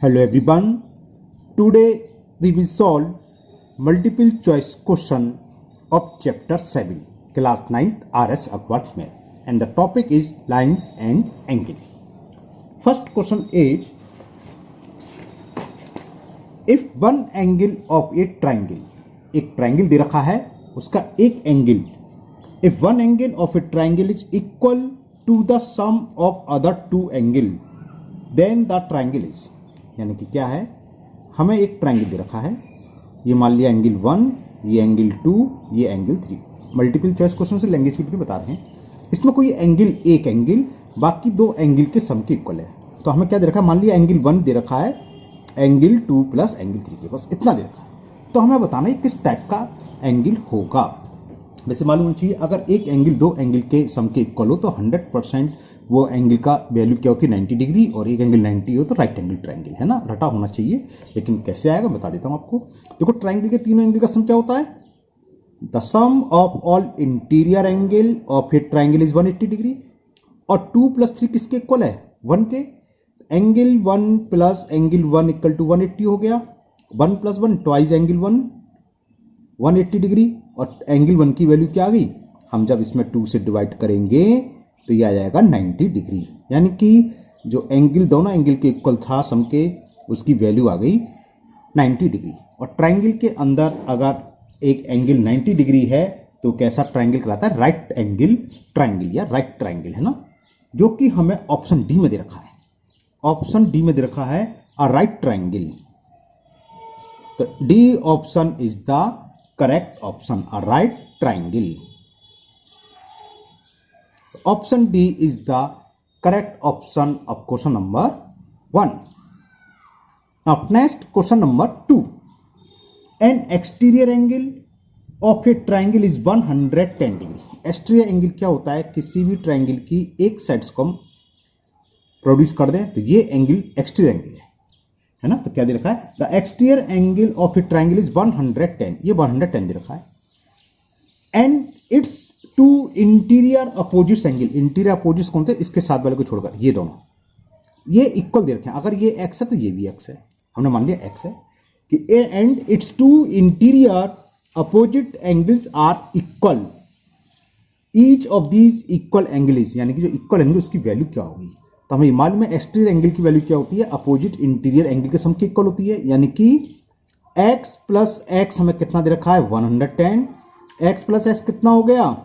Hello everyone. Today we will solve multiple choice question of chapter 7 class 9th RS Upward Math and the topic is lines and angle. First question is, if one angle of a triangle, एक triangle दे रखा है उसका एक angle, if one angle of a triangle is equal to the sum of other two angle then the triangle is, यानी कि क्या है, हमें एक ट्राइंगल दे रखा है, ये मान लिया एंगल 1, ये एंगल 2, ये एंगल 3. मल्टीपल चॉइस क्वेश्चन से लैंग्वेज की बता रहे हैं. इसमें कोई एंगल एक एंगल बाकी दो एंगल के सम के इक्वल है. तो हमें क्या दे रखा है, मान लिया एंगल 1 दे रखा है, एंगल 2 प्लस एंगल 3 के बस इतना दे रखा है. तो हमें बताना है किस टाइप का एंगल होगा. वैसे मालूम होना चाहिए अगर एक एंगल दो एंगल के सम के इक्वल हो तो 100% वो एंगल का वैल्यू क्या होती है 90 डिग्री, और एक एंगल 90 हो तो राइट एंगल ट्राइंगल है ना, रटा होना चाहिए. लेकिन कैसे आएगा बता देता हूं आपको. देखो ट्राइंगल के तीनों एंगल का सम क्या होता है, the sum of all interior angle of a triangle is 180 degree, और 2 प्लस 3 किसके इक्वल है, 1 के. Angle 1 plus angle 1 equal to 180 हो गया. 1 प्लस 1 ट्वाइस एंगल 1 180 डिग्री, और एंगल 1 की वैल्यू क्या आ गई, हम जब इसमें 2 से डिवाइड करेंगे तो ये आ जाएगा 90 डिग्री. यानी कि जो एंगल दोनों एंगल के इक्वल था सम के, उसकी वैल्यू आ गई 90 डिग्री. और ट्राइंगल के अंदर अगर एक एंगल 90 डिग्री है तो कैसा ट्राइंगल कहलाता है, राइट एंगल ट्राइंगल या राइट ट्राइंगल है ना, जो कि हमें ऑप्शन डी में दे रखा है. ऑप्शन डी में दे रखा है अ राइट ट्राइंगल. तो D option is the correct option, a right triangle. Option D is the correct option of question number 1. Now next question number 2. An exterior angle of a triangle is 110 degree. Exterior angle क्या होता है, किसी भी triangle की एक sides को हम produce कर दें तो ये एंगल एक्सटीरियर एंगल है ना. तो क्या दे रखा है, the exterior angle of a triangle is 110, ये 110 दे रखा है. And its two interior opposite angle, interior opposite कौन थे, इसके साथ वाले को छोड़कर ये दोनों ये इक्वल दे रखे हैं. अगर ये एक्स है तो ये भी एक्स है, हमने मान लिया एक्स है कि and its two interior opposite angles are equal, each of these equal angles, यानी कि जो इक्वल एंगल उसकी वैल्यू क्या होगी. तो हमें मालूम है एक्सटीरियर एंगल की वैल्यू क्या होती है, अपोजिट इंटीरियर एंगल के सम के इक्वल होती है. यानी कि x प्लस एक्स हमें कितना दे रखा है 110, x प्लस एक्स कितना हो गया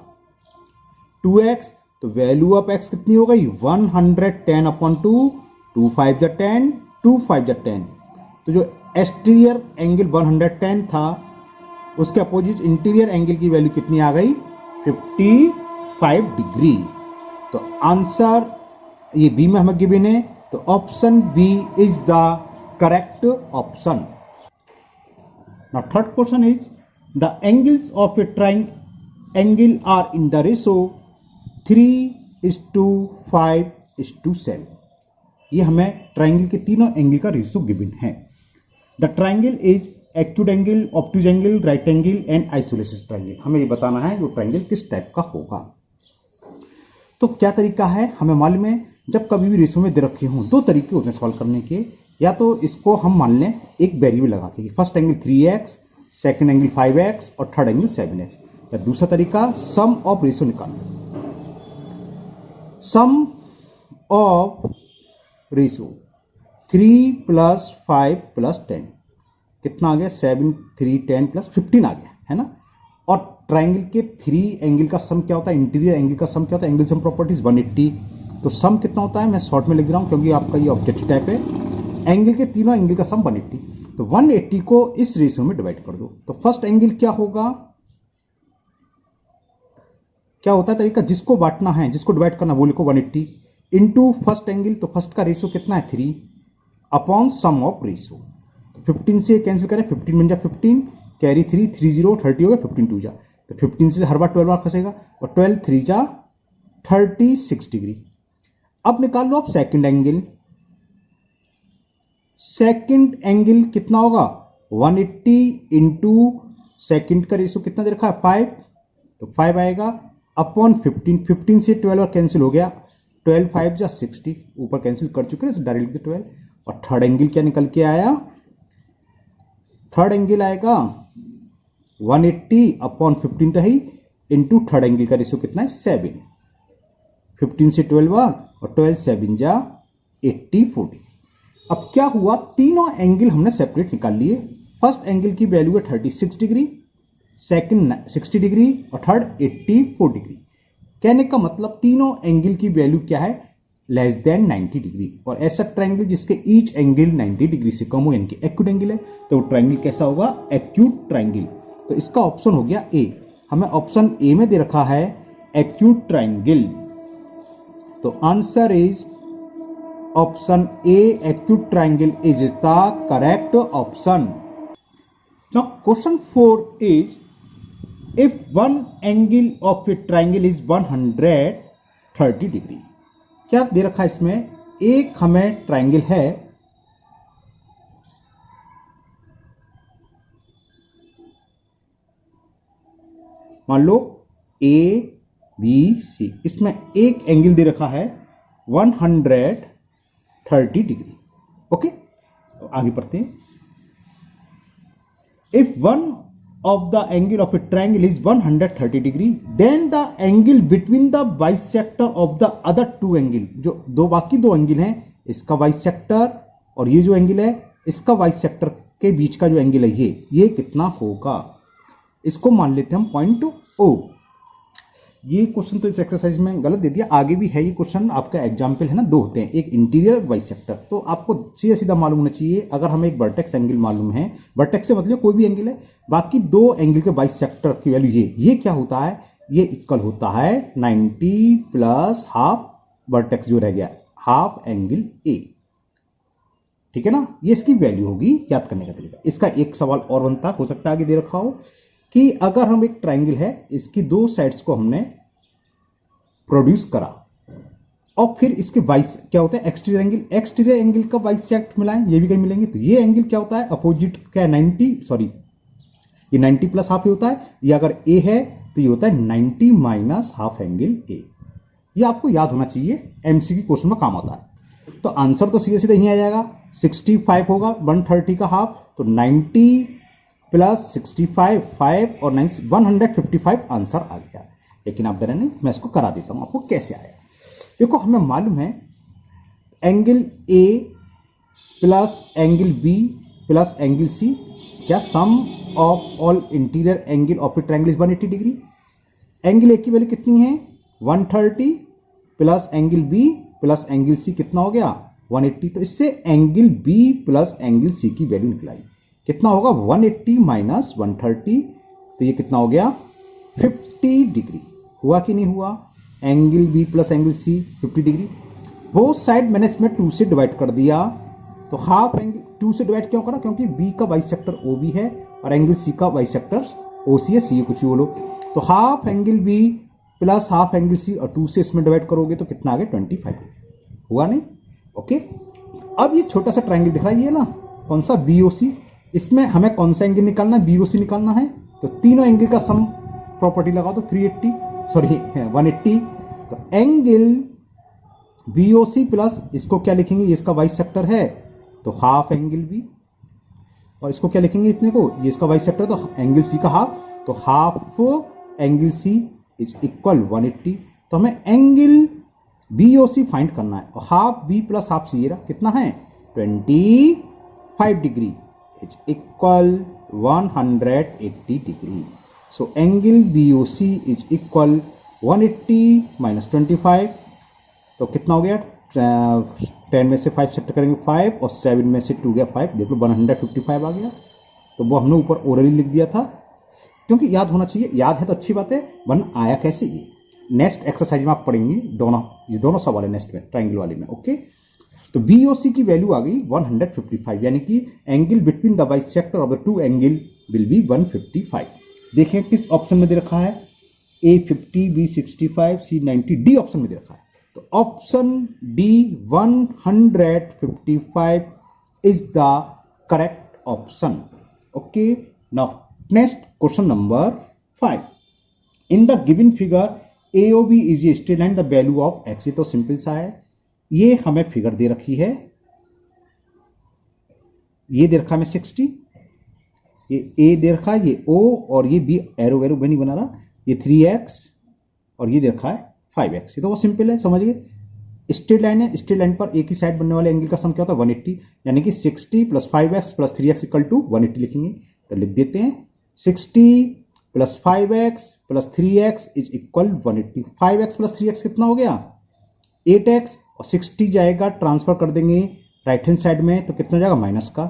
2x, तो वैल्यू ऑफ x कितनी हो गई 110 अपॉन 2, 2 5 जा 10, 2 5 जा 10. तो जो एक्सटीरियर एंगल 110 था उसके अपोजिट इंटीरियर एंगल की वैल्यू कितनी आ गई 55 डिग्री. तो आंसर ये बी में हमें गिवन है, तो option B is the correct option. Now third question is, the angles of a triangle are in the ratio 3:5:7. ये हमें ट्राइंगल के तीनों एंगल का रेशियो गिवन है. The triangle is acute angle, obtuse angle, right angle and isosceles triangle. हमें ये बताना है वो ट्राइंगल किस टाइप का होगा. तो क्या तरीका है, हमें मालूम है जब कभी भी रेशियो में दे रखे हों दो तरीके होते हैं सॉल्व करने के. या तो इसको हम मान लें एक वेरिएबल लगा के, first angle 3x, second angle 5x और थर्ड एंगल 7x. या दूसरा तरीका सम ऑफ रेशियो निकालना. सम ऑफ रेशियो 3 प्लस 5 प्लस 10 कितना आ गया 7, 3, 10 प्लस 15 आ गया है ना. और ट्राइंगल के 3 एंगल का सम क्या होता है, इंटीरियर एंगल का सम क्या होता है, एंगल सम प्रॉपर्टीज 180. तो सम कितना होता है, मैं शॉर्ट में लिख रहा हूं क्योंकि आपका ये ऑब्जेक्टिव टाइप है. एंगल के तीनों एंगल का सम 180, तो 180 को इस रेशियो में डिवाइड कर दो. तो फर्स्ट एंगल क्या होगा, क्या होता है तरीका, जिसको बांटना है जिसको डिवाइड करना वो लिखो 180 इंटू फर्स्ट एंगल. तो फर्स्ट का रेशियो कितना है 3 अपॉन सम ऑफ रेशियो. तो 15 से कैंसिल करें, 15 बन जा 15, कैरी 3, 3 0 30 हो गया, 15 2 जा, तो 15 से हर बार 12 बार खसेगा, और 12 3 जा 36 डिग्री. अब निकाल लो आप सेकंड एंगल. सेकंड एंगल कितना होगा 180 इंटू सेकंड का रेशियो कितना दे रखा है 5, तो 5 आएगा अपॉन 15. 15 से 12 कैंसिल हो गया, 12 5 जा 60, ऊपर कैंसिल कर चुके हैं डायरेक्ट लिख दो 12, और थर्ड एंगल क्या निकल के आया, थर्ड एंगल आएगा 180 अपॉन 15 ही इंटू थर्ड एंगल का रेशियो कितना है 7, 15 से 12 बार और 12 7 जा 80 40। अब क्या हुआ, तीनों एंगल हमने सेपरेट निकाल लिए। फर्स्ट एंगल की वैल्यू है 36 डिग्री, सेकंड 60 डिग्री और थर्ड 84 डिग्री। कहने का मतलब तीनों एंगल की वैल्यू क्या है, लेस देन 90 डिग्री। और ऐसा ट्रायंगल जिसके ईच एंगल 90 डिग्री से कम हो यानी कि एक्यूट एंगल है, तो ट्रायंगल कैसा होगा, एक्यूट ट्रायंगल। तो इसका ऑप्शन हो गया ए। हमें ऑप्शन ए में दे रखा है एक्यूट ट्रायंगल, तो answer is option A, acute triangle is the correct option. Now question 4 is if one angle of a triangle is 130 degree. क्या दे रखा है इसमें, एक हमें ट्रायंगल है मान लो ए बी सी, इसमें एक एंगल दे रखा है 130 डिग्री। ओके, तो आगे पढ़ते हैं। If one of the angle of a triangle is 130 degree, then the angle between the bisector of the other two angle, जो बाकी दो एंगल हैं, इसका बाइसेक्टर और ये जो एंगल है इसका बाइसेक्टर के बीच का जो एंगल है ये कितना होगा, इसको मान लेते हैं हम पॉइंट ओ। ये क्वेश्चन तो इस एक्सरसाइज में गलत दे दिया, आगे भी है ये क्वेश्चन आपका एग्जाम्पल है ना, दो होते हैं, एक इंटीरियर बाइसेक्टर। तो आपको सीधा सीधा मालूम होना चाहिए, अगर हमें एक वर्टेक्स एंगल मालूम है, वर्टेक्स से मतलब कोई भी एंगल है, बाकी दो एंगल के बाइसेक्टर की वैल्यू ये क्या होता है, ये इक्वल होता है 90 प्लस हाफ वर्टेक्स जो रह गया हाफ एंगल ए। ठीक है ना, ये इसकी वैल्यू होगी, याद करने का तरीका। इसका एक सवाल और बनता हो सकता है आगे दे रखा हो कि अगर हम एक ट्रायंगल है, इसकी दो साइड्स को हमने प्रोड्यूस करा और फिर इसके बाइस क्या होता है एक्सटीरियर एंगल का बाइसेक्ट मिलाएं, ये भी कहीं मिलेंगे, तो ये एंगल क्या होता है, अपोजिट क्या है 90, सॉरी ये 90 प्लस हाफ होता है, ये अगर ए है तो ये होता है 90 माइनस हाफ एंगल ए। ये आपको याद होना चाहिए, एमसीक्यू क्वेश्चन में काम आता है। तो आंसर तो सीधे सीधे ही आ जाएगा, 65 होगा 130 का हाफ, तो 90 प्लस 65 5 और 9 155 आंसर आ गया। लेकिन आप डरे नहीं, मैं इसको करा देता हूं आपको कैसे आया। देखो हमें मालूम है angle A plus angle B plus angle C, क्या sum of all interior angle of a triangle is 180 degree. Angle A की वैल्यू कितनी है 130 plus angle B plus angle C कितना हो गया 180। तो इससे angle B plus angle C की वैल्यू निकलाई, कितना होगा 180 माइनस 130, तो ये कितना हो गया 50 डिग्री। हुआ कि नहीं हुआ, angle B plus angle C 50 degree. वो साइड मैंने इसमें 2 से डिवाइड कर दिया, तो हाफ एंगल 2 से डिवाइड क्यों करा, क्योंकि बी का बाइसेक्टर ओ बी है और एंगल सी का बाइसेक्टर ओ सी है, सी कुछ भी बोलो। तो half angle B plus half angle C और 2 से इसमें डिवाइड करोगे तो कितना आ गया 25। हुआ नहीं, ओके। अब ये छोटा सा ट्रायंगल दिख रहा है, ये ना कौन सा BOC, इसमें हमें कौन सा एंगल निकालना है, BOC निकालना है। तो तीनों एंगल का सम प्रॉपर्टी लगा दो 180। तो एंगल BOC प्लस इसको क्या लिखेंगे, ये इसका बाइसेक्टर है तो हाफ एंगल बी, और इसको क्या लिखेंगे इतने को, ये इसका बाइसेक्टर तो एंगल सी का हाफ, तो half angle C is equal 180। तो हमें एंगल BOC फाइंड करना है, और half B plus half C कितना है 25 degree is equal 180 degree. So angle BOC is equal 180 minus 25, तो कितना हो गया 10 में से 5 सेक्टर करेंगे 5 और 7 में से 2 गया 5, देख लो 155 आ गया। तो वो हमने ऊपर ओरली लिख दिया था, क्योंकि याद होना चाहिए, याद है तो अच्छी बात है, वरना आया कैसे ये नेक्स्ट एक्सरसाइज में आप पढ़ेंगे, ये दोनों सवाल है नेक्स्ट में ट्रायंगल वाले में, ओके। तो BOC की वैल्यू आ गई 155, यानी कि angle between the bisector of the two angle will be 155। देखें किस ऑप्शन में दे रखा है, A 50, B 65, C 90, D option में दे रखा है। तो option D 155 is the correct option, okay. Now next question number 5। In the given figure AOB is a straight line, the value of x, ये तो सिंपल सा है, ये हमें फिगर दे रखी है ये दे रखा है मैं 60, ये ए दे रखा है, ये ओ, और ये बी एरो वैरो मैं नहीं बना रहा, ये 3x और ये दे रखा है 5x। ये तो बहुत सिंपल है, समझिए। स्ट्रेट लाइन है, स्ट्रेट लाइन पर एक ही साइड बनने वाले एंगल का सम क्या होता है 180, यानी कि 60 plus 5x plus 3x equal to 180 लिखेंगे। तो लिख देते हैं 60 plus 5x plus 3x is equal 180। 5x plus 3x कितना हो गया 8x, और 60 जाएगा ट्रांसफर कर देंगे राइट हैंड साइड में, तो कितना जाएगा माइनस का,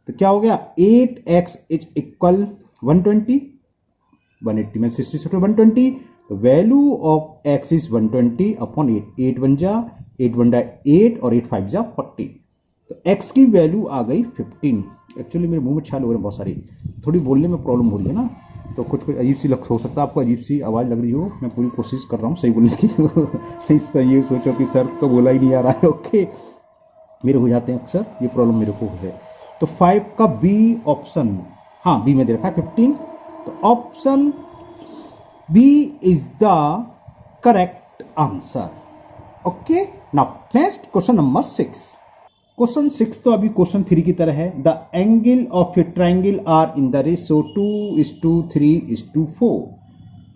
तो क्या हो गया 8x इज इक्वल 120, 180 में 60 से 120, तो value of x is 120 upon 8, 8 बन जा 8 बन जा 8 और 8 5 जा 40, तो x की वैल्यू आ गई 15। एक्चुअली मेरे मुंह में छाल हो रहे हैं बहुत सारी, थोड़ी बोलने में प्रॉब्लम हो रही है ना, तो कुछ कुछ अजीब सी हो सकता है आपको, अजीब सी आवाज़ लग रही हो, मैं पूरी कोशिश कर रहा हूँ सही बोलने की। नहीं ये सोचो कि सर तो बोला ही नहीं आ रहा है, ओके, मेरे हो जाते हैं अक्सर, ये प्रॉब्लम मेरे को है। तो 5 का बी ऑप्शन, हाँ बी में दे रखा है 15, तो option B is the correct answer. Okay, now next question number 6। Question 6 तो अभी क्वेश्चन 3 की तरह है। The angle of a triangle are in the ratio 2:3:4।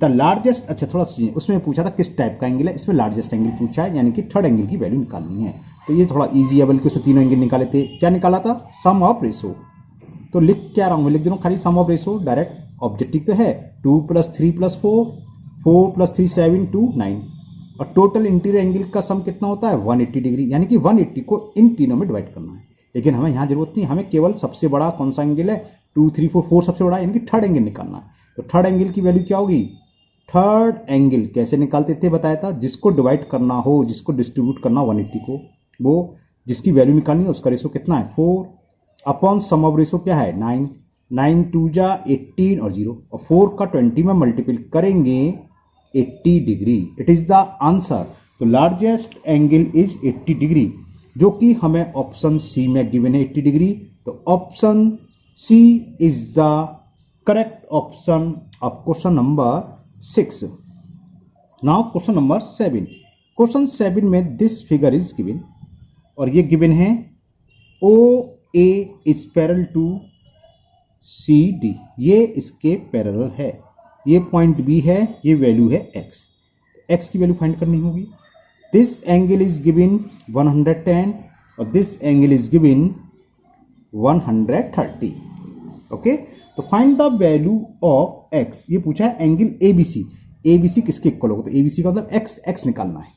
The largest, अच्छा थोड़ा सा उसमें पूछा था किस टाइप का एंगल है, इसमें लार्जेस्ट एंगल पूछा है, यानी कि थर्ड एंगल की वैल्यू निकालनी है। तो ये थोड़ा इजी है, बल्कि उसमें तीनों एंगल निकाले थे। क्या निकाला था, सम ऑफ रेशो। तो लिख क्या रहा हूँ मैं, लिख दे रहा हूँ खाली सम ऑफ रेशो, डायरेक्ट ऑब्जेक्टिव तो है 2 + 3 + 4, 4 + 3 7 2 9, और टोटल इंटीरियर एंगल का सम कितना होता है 180 डिग्री, यानी कि 180 को इन तीनों में डिवाइड करना है। लेकिन हमें यहाँ जरूरत नहीं, हमें केवल सबसे बड़ा कौन सा एंगल है 2 3 4, 4 सबसे बड़ा, यानी कि थर्ड एंगल निकालना है। तो थर्ड एंगल की वैल्यू क्या होगी, थर्ड एंगल कैसे निकालते थे बताया था, जिसको डिवाइड करना हो, जिसको डिस्ट्रीब्यूट करना 180 को, वो जिसकी वैल्यू निकालनी है उसका रेशो कितना है 4 अपॉन सम ऑफ रेशो क्या है 9, 9 2 जा 18 और 0, और 4 का 20 में मल्टीपल करेंगे 80 degree, it is the answer. तो लार्जेस्ट एंगल इज 80 डिग्री, जो कि हमें ऑप्शन सी में गिवन है 80 डिग्री। तो option C is the correct option of question number 6। Now question number 7। Question 7 में दिस फिगर इज गिवन, और ये गिवन है O A is parallel to C D, ये इसके पैरेलल है, ये पॉइंट बी है, ये वैल्यू है एक्स, एक्स की वैल्यू फाइंड करनी होगी। दिस एंगल इज गिवन 110 और this angle is given 130। Okay, तो find the value of x, ये पूछा है एंगल एबीसी, एबीसी किसके इक्वल होगा, तो एबीसी का मतलब एक्स, एक्स निकालना है।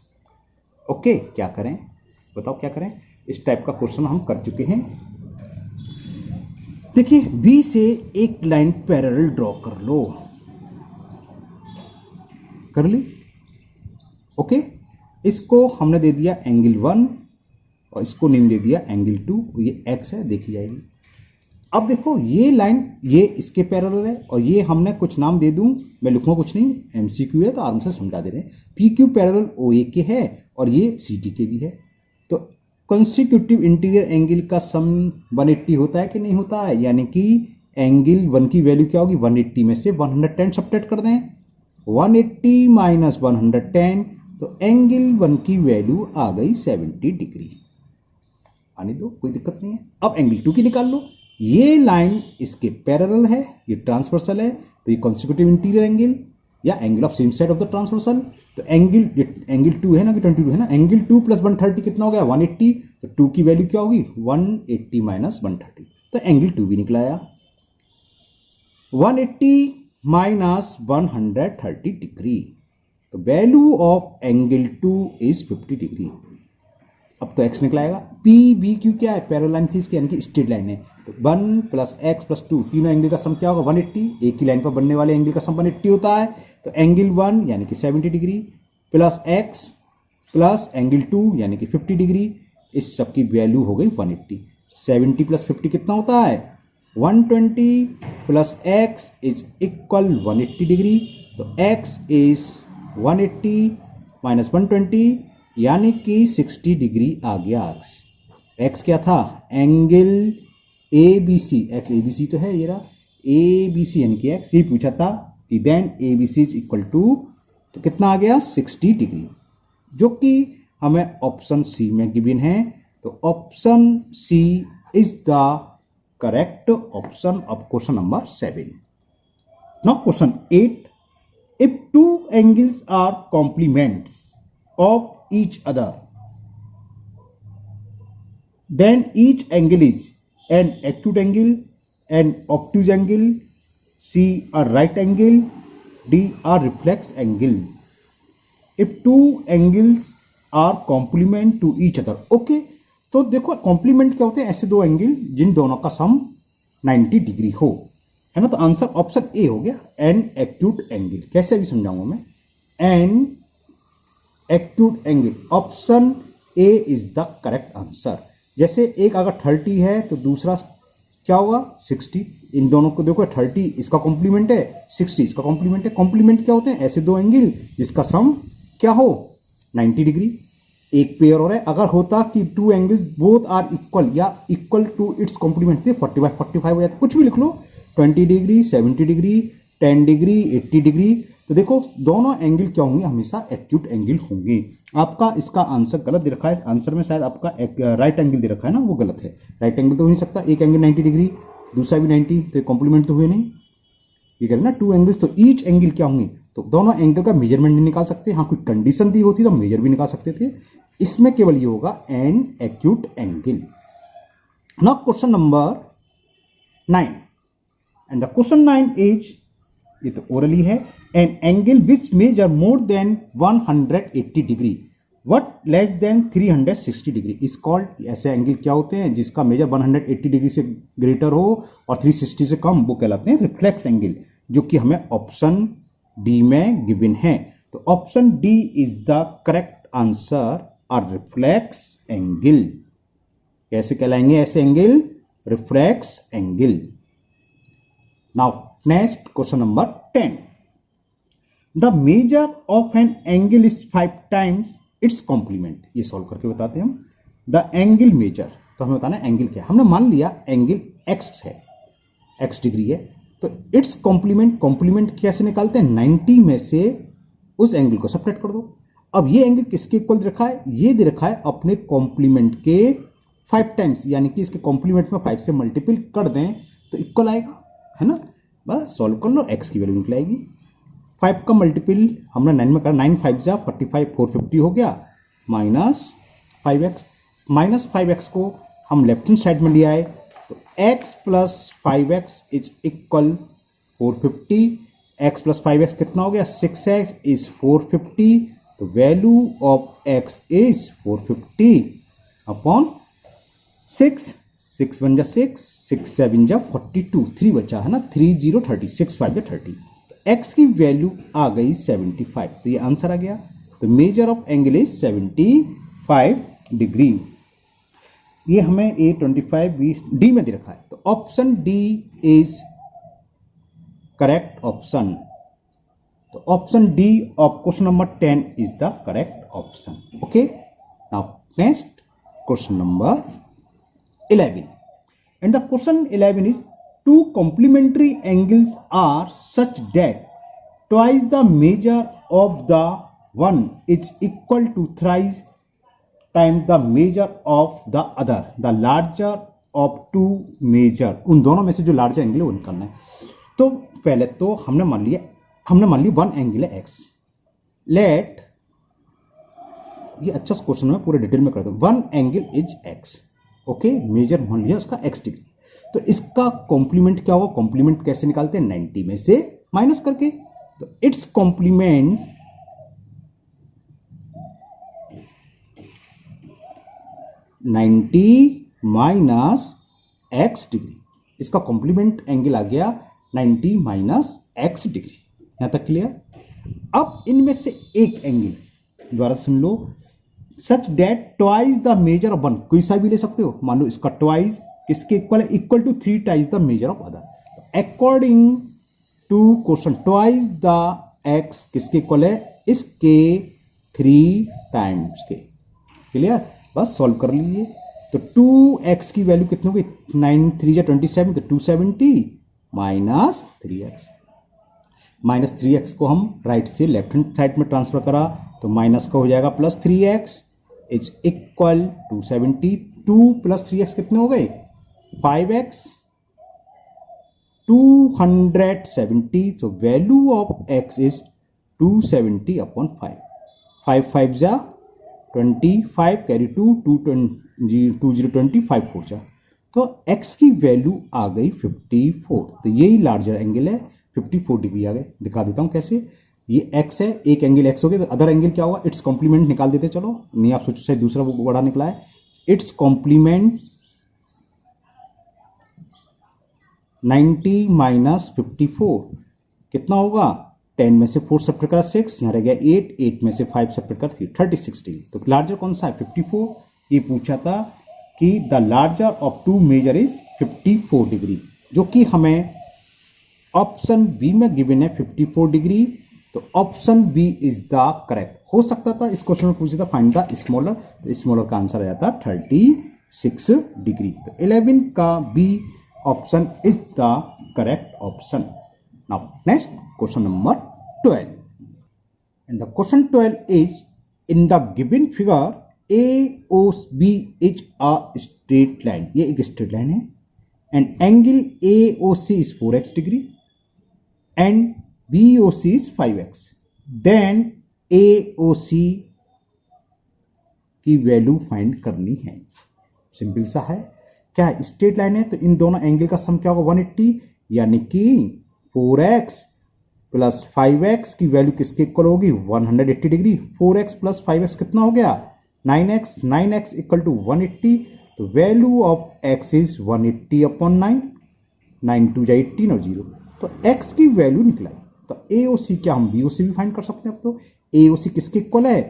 ओके, क्या करें बताओ क्या करें, इस टाइप का क्वेश्चन हम कर चुके हैं। देखिए बी से एक लाइन पैरेलल ड्रॉ कर लो, कर ली। ओके, इसको हमने दे दिया एंगल 1 और इसको नेम दे दिया एंगल 2, ये एक्स है, देखी जाएगी। अब देखो ये लाइन ये इसके पैरेलल है, और ये हमने कुछ नाम दे दूं, मैं लिखूंगा कुछ नहीं, एमसीक्यू है तो आराम से समझा दे रहे हैं। पी क्यू पैरेलल ओ ए के है और ये सी टी के भी है। तो कंसिक्यूटिव इंटीरियर एंगल का सम 180 होता है कि नहीं होता है, यानी कि एंगल 1 की वैल्यू क्या होगी 180 में से 110 सब्ट्रैक्ट कर दें, 180 माइनस 110, तो एंगल 1 की वैल्यू आ गई 70 डिग्री। आने दो, कोई दिक्कत नहीं है। अब एंगल 2 की निकाल लो, ये लाइन इसके पैरेलल है, ये ट्रांसवर्सल है, तो ये कंसिक्यूटिव इंटीरियर एंगल या angle of same side of the transversal. तो एंगल 2 है ना कि 22 है ना, एंगल 2 + 130 कितना हो गया 180, तो 2 की वैल्यू क्या होगी 180 माइनस 130, तो एंगल 2 भी निकला आया 180 माइनस 130 डिग्री। तो value of angle 2 is 50 degree. अब तो x निकलाएगा, पी बी क्यू क्या है पैरेलल लाइन थी इसकी, यानी कि स्ट्रेट लाइन है, तो 1 + x + 2 तीनों एंगल का सम क्या होगा 180, एक ही लाइन पर बनने वाले एंगल का सम 180 होता है। तो एंगल 1 यानी कि 70 degree plus x plus angle 2 यानी कि 50 डिग्री, इस सब की वैल्यू हो गई 180। 70 + 50 कितना होता है 120 plus x is equal 180 degree, तो x इज 180 माइनस 120 यानी कि 60 डिग्री आ गया। x क्या था angle A B C, X A B C तो है ये रहा, ए बी सी यानी कि x, ये पूछा था कि then A B C is equal to, तो कितना आ गया 60 डिग्री, जो कि हमें ऑप्शन सी में गिवन है। तो option C is the correct option of question number 7. Now question 8. If two angles are complements of each other, then each angle is an acute angle, an obtuse angle, C a right angle, D a reflex angle. If two angles are complement to each other. Okay, तो देखो complement क्या होते हैं, ऐसे दो angle जिन दोनों का सम 90 degree हो, है ना। तो आंसर ऑप्शन ए हो गया, एन एक्यूट एंगल। कैसे भी समझाऊंगा मैं, N acute angle, option A is the correct answer. जैसे एक अगर 30 है तो दूसरा क्या होगा 60, इन दोनों को देखो 30 इसका कॉम्प्लीमेंट है, 60 इसका कॉम्प्लीमेंट है। कॉम्प्लीमेंट क्या होते हैं, ऐसे दो एंगल जिसका सम क्या हो 90 डिग्री। एक पेयर हो रहा है, अगर होता कि two angles both are equal या इक्वल टू इट्स कॉम्प्लीमेंट, 45 हो जाते, कुछ भी लिख लो, 20 डिग्री, 70 डिग्री, 10 डिग्री, 80 डिग्री। तो देखो दोनों एंगल क्या होंगे, हमेशा एक्यूट एंगल होंगे। आपका इसका आंसर गलत दे रखा है, आंसर में शायद आपका राइट एंगल दे रखा है ना, वो गलत है। राइट एंगल तो हो नहीं सकता, एक एंगल 90 डिग्री दूसरा भी 90, तो कॉम्प्लीमेंट तो हुए नहीं। ये करें ना टू एंगल्स, तो ईच एंगल क्या होंगे, तो दोनों एंगल का मेजरमेंट नहीं निकाल सकते। हाँ कोई कंडीशन दी होती तो मेजर भी निकाल सकते थे। इसमें केवल ये होगा an acute angle. Now question number 9, and the question 9 is, ये तो ओरली है, an angle which measure more than 180 degree what less than 360 degree is called. ऐसे एंगल क्या होते हैं जिसका मेजर 180 डिग्री से ग्रेटर हो और 360 से कम, वो कहलाते हैं रिफ्लेक्स एंगल, जो कि हमें ऑप्शन डी में गिवन है। तो option D is the correct answer, और रिफ्लेक्स एंगल। कैसे कहलाएंगे ऐसे angle, reflex angle. Now next question number 10, the measure of an angle is 5 times its complement. ये सॉल्व करके बताते हैं हम। द एंगल मेजर, तो हमें बताना एंगल क्या है। हमने मान लिया एंगल एक्स है, एक्स डिग्री है, तो इट्स कॉम्प्लीमेंट, कॉम्प्लीमेंट कैसे निकालते हैं, 90 में से उस एंगल को सेपरेट कर दो। अब ये एंगल किसके इक्वल दे रखा है, ये दे रखा है अपने कॉम्प्लीमेंट के 5 टाइम्स, यानी कि इसके कॉम्प्लीमेंट में 5 से मल्टीपल कर दें तो इक्वल आएगा, है ना। बस सॉल्व कर लो, एक्स की वैल्यू निकल आएगी। 5 का मल्टीपल हमने 9 में करा, 9 5 जा 45, 450 हो गया, माइनस 5x। माइनस 5x को हम लेफ्ट हैंड साइड में ले आए, तो x plus 5x is equal 450। x plus 5x कितना हो गया, 6x इज 450। तो value of x is 450 upon 6, 6 1 जा 6, 6 7 जा 42, 3 बचा है ना, 3 0 30, 6 5 जा 30। तो x की वैल्यू आ गई 75, तो ये आंसर आ गया। तो major of angle is 75 degree. ये हमें a 25 b डी में दे रखा है, तो option D is correct option. तो option D of question number 10 is the correct option. Okay, now next question number 11, and the question 11 is, two complementary angles are such that twice the measure of the one is equal to thrice times the measure of the other. The larger of two measure, उन दोनों में से जो larger angle है वो निकालना है। तो पहले तो हमने मान लिया वन एंगल है x। लेट, ये अच्छा क्वेश्चन है, पूरे डिटेल में कर दो। One angle is x, okay, measure मान लिया उसका x डिग्री। तो इसका कॉम्प्लीमेंट क्या होगा, कॉम्प्लीमेंट कैसे निकालते हैं, 90 में से माइनस करके। तो its complement 90 minus x degree, इसका कॉम्प्लीमेंट एंगल आ गया 90 माइनस x डिग्री। यहां तक क्लियर। अब इनमें से एक एंगल, दोबारा सुन लो, such that twice the measure of one, कोई सा भी ले सकते हो। मान लो इसका ट्वाइस किसके इक्वल है, equal to 3 times the measure of other. According to question, twice the X किसके इक्वल है, इसके 3 टाइम्स के। क्लियर, बस सॉल्व कर लीजिए। तो 2x की वैल्यू कितनी होगी, 9 3 जा 27, तो 270 माइनस 3x। माइनस 3x को हम राइट से लेफ्ट हैंड साइड में ट्रांसफर करा, तो माइनस का हो जाएगा plus 3x is equal 270। 2 plus 3x कितने हो गए, 5x 270, so value of x is 270 upon 5. 5 5 जा 25, कैरी 2 20 5 4 जा, तो x की वैल्यू आ गई 54। तो यही लार्जर एंगल है, 54 डिग्री आ गए। दिखा देता हूं कैसे। ये x है, एक एंगल x हो गया, तो अदर एंगल क्या होगा, इट्स कॉम्प्लीमेंट निकाल देते। चलो, नहीं आप सोचो शायद दूसरा वो बड़ा निकला है। इट्स कॉम्प्लीमेंट 90 माइनस 54 कितना होगा, 10 में से 4 सब्ट्रैक्ट करा 6, यहाँ रह गया 8, 8 में से 5 सब्ट्रैक्ट करा 3, 36 डिग्री। तो लार्जर कौन सा है, 54। ये पूछा था कि the larger of two measure is 54 degree, जो कि हमें ऑप्शन बी में गिवन है 54 डिग्री। तो option B is the correct. हो सकता था इस क्वेश्चन में पूछा था फाइंड द स्मॉलर, तो स्मॉलर का आंसर आ जाता 36 डिग्री। तो 11 का B option is the correct option. Now next question number 12, and the question 12 is in the given figure AOB is a straight line, ये एक straight line है, and angle AOC is 4x degree and BOC is 5x, then AOC की value find करनी है। Simple सा है, क्या है, स्ट्रेट लाइन है, तो इन दोनों एंगल का सम क्या होगा 180, यानी कि 4x प्लस 5x की वैल्यू किसके इक्वल होगी 180 डिग्री। 4x प्लस 5x कितना हो गया 9x, 9x इक्वल टू 180, तो value of x is 180 upon 9, 9 2 जा 18 और 0, तो x की वैल्यू निकला। तो AOC क्या हम BOC भी फाइंड कर सकते हैं। अब तो AOC किसके इक्वल है,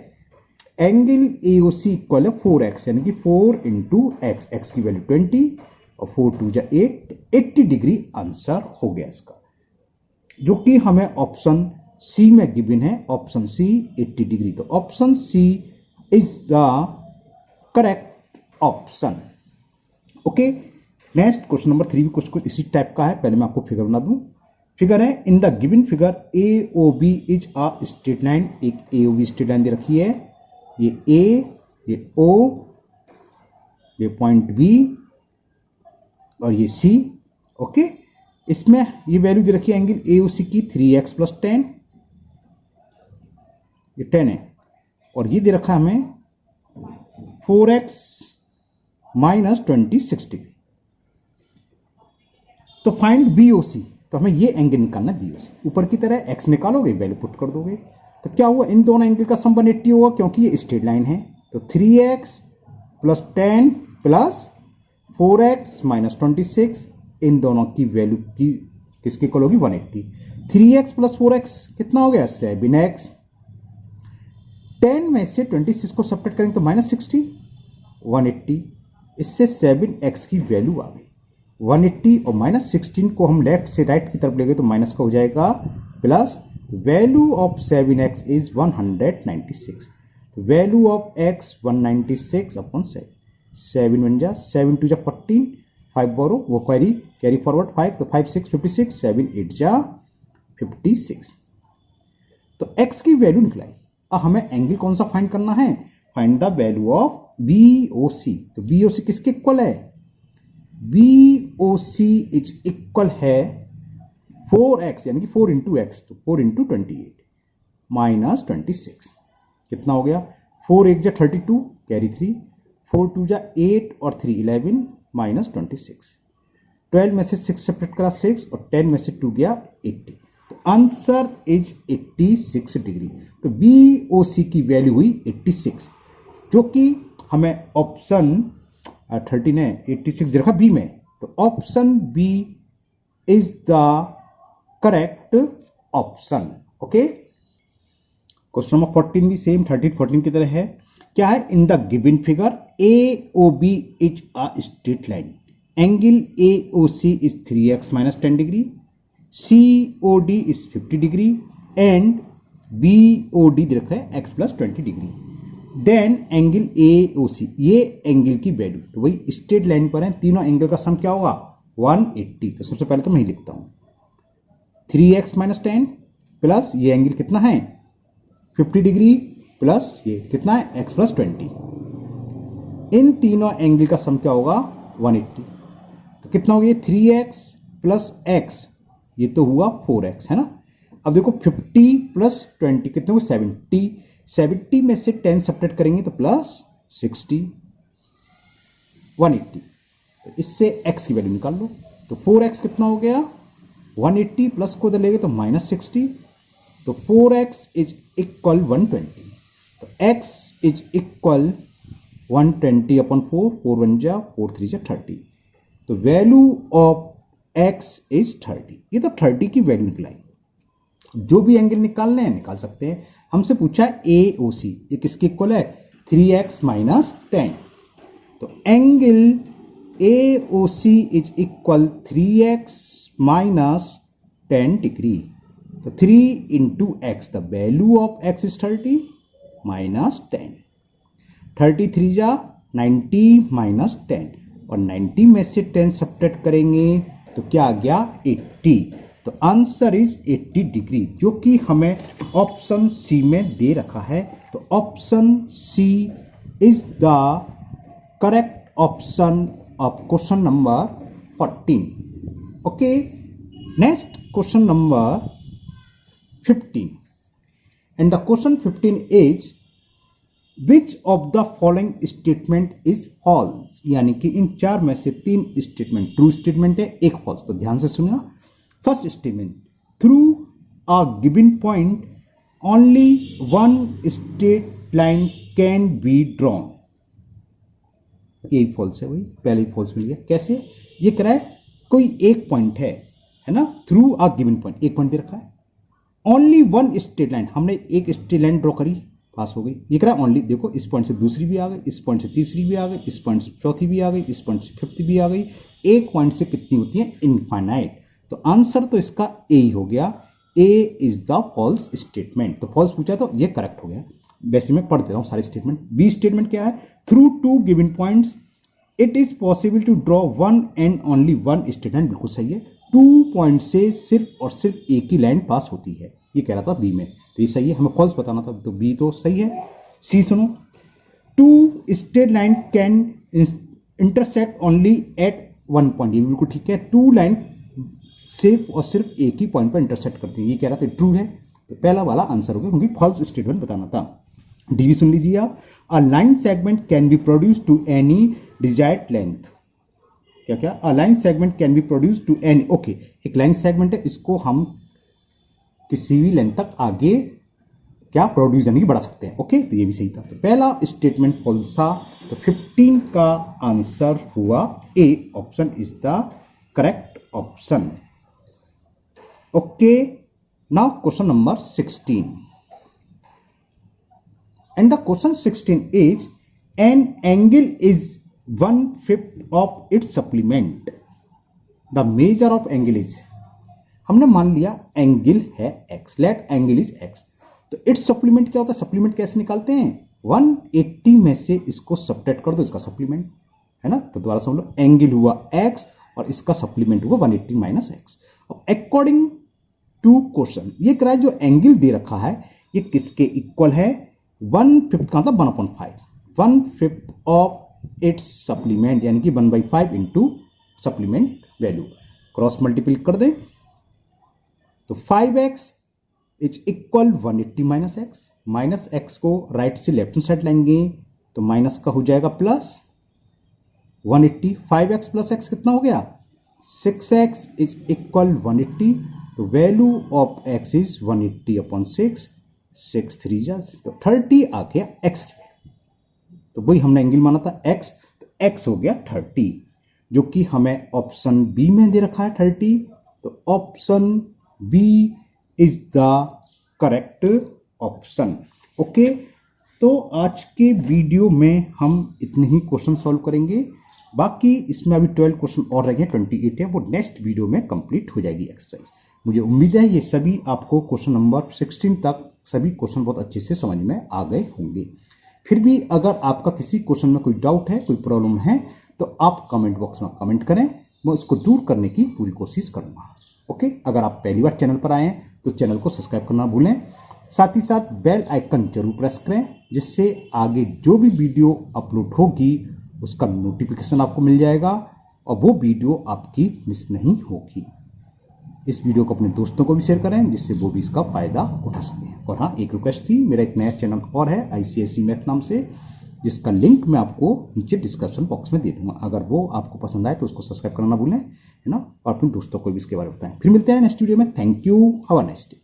एंगल AOC इक्वल है 4x, यानी कि 4 इंटू एक्स, एक्स की वैल्यू 20 और 4 2 जा 8, 80 डिग्री आंसर हो गया इसका, जो कि हमें ऑप्शन सी में गिवन है। ऑप्शन सी 80 डिग्री, तो option C is the correct option. Okay, next question number 3 भी कुछ इसी टाइप का है। पहले मैं आपको फिगर बना दूं। फिगर है, in the given figure AOB is a straight line, एक AOB स्ट्रेट लाइन दे रखी है, ये A, ये O, ये पॉइंट B और ये C। ओके, इसमें ये वैल्यू दे रखी है एंगल AOC की 3x प्लस 10, ये 10 है, और ये दे रखा है हमें 4x माइनस 26 डिग्री। तो फाइंड BOC, तो हमें ये एंगल निकालना है BOC। ऊपर की तरह x निकालोगे, वैल्यू पुट कर दोगे, तो क्या हुआ, इन दोनों एंगल का सम 180 होगा, क्योंकि ये स्ट्रेट लाइन है। तो 3x plus 10 plus 4x minus 26, इन दोनों की वैल्यू की किसकी इक्वल होगी 180। 3x प्लस 4x कितना हो गया 7x, 10 में से 26 को सब्ट्रैक्ट करेंगे तो माइनस 60, 180, इससे 7x की वैल्यू आ गई 180, और माइनस 16 को हम लेफ्ट से राइट की तरफ ले गए तो माइनस का हो जाएगा plus. Value of 7x is 196, तो वैल्यू ऑफ x 196 अपॉन 7, 7 बन जा 7 2 जा 14, 5 बोरो वो कैरी फॉरवर्ड 5, तो 5 6 56, 7 8 जा 56, तो x की वैल्यू निकलाई। अब हमें एंगल कौन सा फाइंड करना है, find the value of BOC। तो BOC किसके इक्वल है, BOC इज इक्वल है 4x, यानी कि 4 इंटू एक्स, तो 4 इंटू 28 माइनस 26, कितना हो गया 4 1 जा 32, कैरी 3, 4 2 जा 8 और 3 11 माइनस 26, 12 में से 6 सब्ट्रैक्ट करा 6 और 10 में से 2 गया 80, तो आंसर इज 86 डिग्री। तो BOC की वैल्यू हुई 86, जो कि हमें ऑप्शन 13 है, 86 दे रखा बी में, तो option B is the correct option. Okay, question number 14 भी सेम 13 14 की तरह है। क्या है, in the given figure AOB is a straight line, angle AOC is 3x minus 10 degree, COD is 50 degree and BOD दे रखा है x plus 20 degree. Then angle AOC, ये एंगल की वैल्यू, तो वही स्ट्रेट लाइन पर है, तीनों एंगल का सम क्या होगा 180। तो सबसे पहले तो मैं ही लिखता हूं 3x माइनस 10 प्लस ये एंगल कितना है 50 डिग्री प्लस ये कितना है x प्लस 20, इन तीनों एंगल का सम क्या होगा 180। तो कितना हो गया 3x प्लस x ये तो हुआ 4x है ना। अब देखो 50 प्लस 20 कितने हुए 70, 70 में से 10 सब्ट्रैक्ट करेंगे तो प्लस 60, 180। तो इससे x की वैल्यू निकाल लो। तो 4x कितना हो गया 180 प्लस को इधर ले गए तो -60, तो 4x इज इक्वल 120। तो x इज इक्वल 120 अपॉन 4, 4 1 जा 4 3 जा 30। तो वैल्यू ऑफ x इज 30। ये तो 30 की वैल्यू निकलाई। जो भी एंगल निकालने हैं निकाल सकते हैं। हमसे पूछा AOC, ये किसके इक्वल है 3x माइनस 10। तो angle AOC is equal 3x minus 10 degree. तो 3 into x, the value of x is 30 minus 10। 33 जा 90 माइनस 10, और 90 में से 10 सब्ट्रैक्ट करेंगे तो क्या आ गया 80। तो आंसर इज 80 डिग्री, जो कि हमें ऑप्शन सी में दे रखा है। तो option C is the correct option of question number 14। Okay, next question number 15, and the question 15 is which of the following statement is false. यानी कि इन चार में से 3 स्टेटमेंट ट्रू स्टेटमेंट है, एक फॉल्स। तो ध्यान से सुनिए। First statement, through a given point only one straight line can be drawn. यही फॉल्स है, वही पहले ही फॉल्स मिल गया। कैसे? ये कह रहा है कोई एक पॉइंट है ना, थ्रू अ गिवन पॉइंट, एक पॉइंट दे रखा है, ओनली वन स्ट्रेट लाइन, हमने एक स्ट्रेट लाइन ड्रॉ करी, पास हो गई। ये कह रहा है ओनली, देखो इस पॉइंट से दूसरी भी आ गई, इस पॉइंट से तीसरी भी आ गई, इस पॉइंट से चौथी भी आ गई, इस पॉइंट से फिफ्थ भी आ गई। एक पॉइंट से कितनी होती है इनफाइनाइट। तो आंसर तो इसका ए ही हो गया, ए इज द फॉल्स स्टेटमेंट। तो फॉल्स पूछा तो ये करेक्ट हो गया। वैसे मैं पढ़ देता हूं सारे स्टेटमेंट। बी स्टेटमेंट क्या है, through 2 given points it is possible to draw one and only one straight line. बिल्कुल सही है, 2 पॉइंट से सिर्फ और सिर्फ एक ही लाइन पास होती है, ये कह रहा था बी में। तो ये सही है, हमें फॉल्स बताना था, तो बी तो सही है। सी सुनो, 2 straight line can intersect only at one point. ये बिल्कुल ठीक है, 2 लाइन सिर्फ और सिर्फ एक ही पॉइंट पर इंटरसेक्ट करती है, ये कह रहा था ट्रू है। तो पहला वाला आंसर हो गया, क्योंकि फॉल्स स्टेटमेंट बताना था। डी भी सुन लीजिए आप, a line segment can be produce to any desired length. क्या क्या? A line segment can be produce to any, okay, एक लाइन सेगमेंट है, इसको हम किसी भी लेंथ तक आगे क्या प्रोड्यूस यानी कि बढ़ा सकते हैं। ओके, तो ये भी सही था। तो पहला स्टेटमेंट फॉल्स था। तो 15 का आंसर हुआ A, option is the correct option. Okay, now question number 16, and the question 16 is an angle is 1/5 of its supplement. The measure of angle is, हमने मान लिया एंगल है x, let angle is x। तो its supplement क्या होता है? Supplement कैसे निकालते हैं? 180 में से इसको सब्ट्रैक्ट कर दो, इसका सप्लीमेंट है ना। तो दोबारा समझ लो, एंगल हुआ x और इसका सप्लीमेंट हुआ 180 माइनस x। अब अकॉर्डिंग टू क्वेश्चन ये कह रहा है जो एंगल दे रखा है ये किसके इक्वल है? 1/5 का मतलब 1/5, 1/5 ऑफ इट्स सप्लीमेंट, यानी कि 1/5 into supplement value, cross multiple कर दे। तो 5x is equal 180 minus x, minus x को राइट से लेफ्ट हैंड साइड लेंगे तो माइनस का हो जाएगा प्लस 180। 5x प्लस एक्स कितना हो गया? 6x is equal 180। तो value of x is 180 upon 6, 6 3 जा, तो 30 आ गया x की वैल्यू। तो वही हमने एंगल माना था x, तो x हो गया 30, जो कि हमें ऑप्शन बी में दे रखा है 30। तो option B is the correct option. Okay, तो आज के वीडियो में हम इतने ही क्वेश्चन सॉल्व करेंगे। बाकी इसमें अभी 12 क्वेश्चन और रह गए, 28 है, वो नेक्स्ट वीडियो में कंप्लीट हो जाएगी एक्सरसाइज। मुझे उम्मीद है ये सभी आपको क्वेश्चन नंबर 16 तक सभी क्वेश्चन बहुत अच्छे से समझ में आ गए होंगे। फिर भी अगर आपका किसी क्वेश्चन में कोई डाउट है, कोई प्रॉब्लम है, तो आप कमेंट बॉक्स में कमेंट करें, मैं उसको दूर करने की पूरी कोशिश करूंगा। ओके, अगर आप पहली बार चैनल पर आए हैं तो चैनल को सब्सक्राइब करना भूलें, साथ ही साथ बेल आइकन जरूर प्रेस करें, जिससे आगे जो भी वीडियो अपलोड होगी उसका नोटिफिकेशन आपको मिल जाएगा और वो वीडियो आपकी मिस नहीं होगी। इस वीडियो को अपने दोस्तों को भी शेयर करें जिससे वो भी इसका फ़ायदा उठा सकें। और हाँ, एक रिक्वेस्ट थी, मेरा एक नया चैनल और है ICSE मैथ नाम से, जिसका लिंक मैं आपको नीचे डिस्क्रिप्शन बॉक्स में दे दूंगा। अगर वो आपको पसंद आए तो उसको सब्सक्राइब करना ना भूलें, है ना, और अपने दोस्तों को भी इसके बारे में बताएं। फिर मिलते हैं नेक्स्ट वीडियो में। Thank you, have a nice day.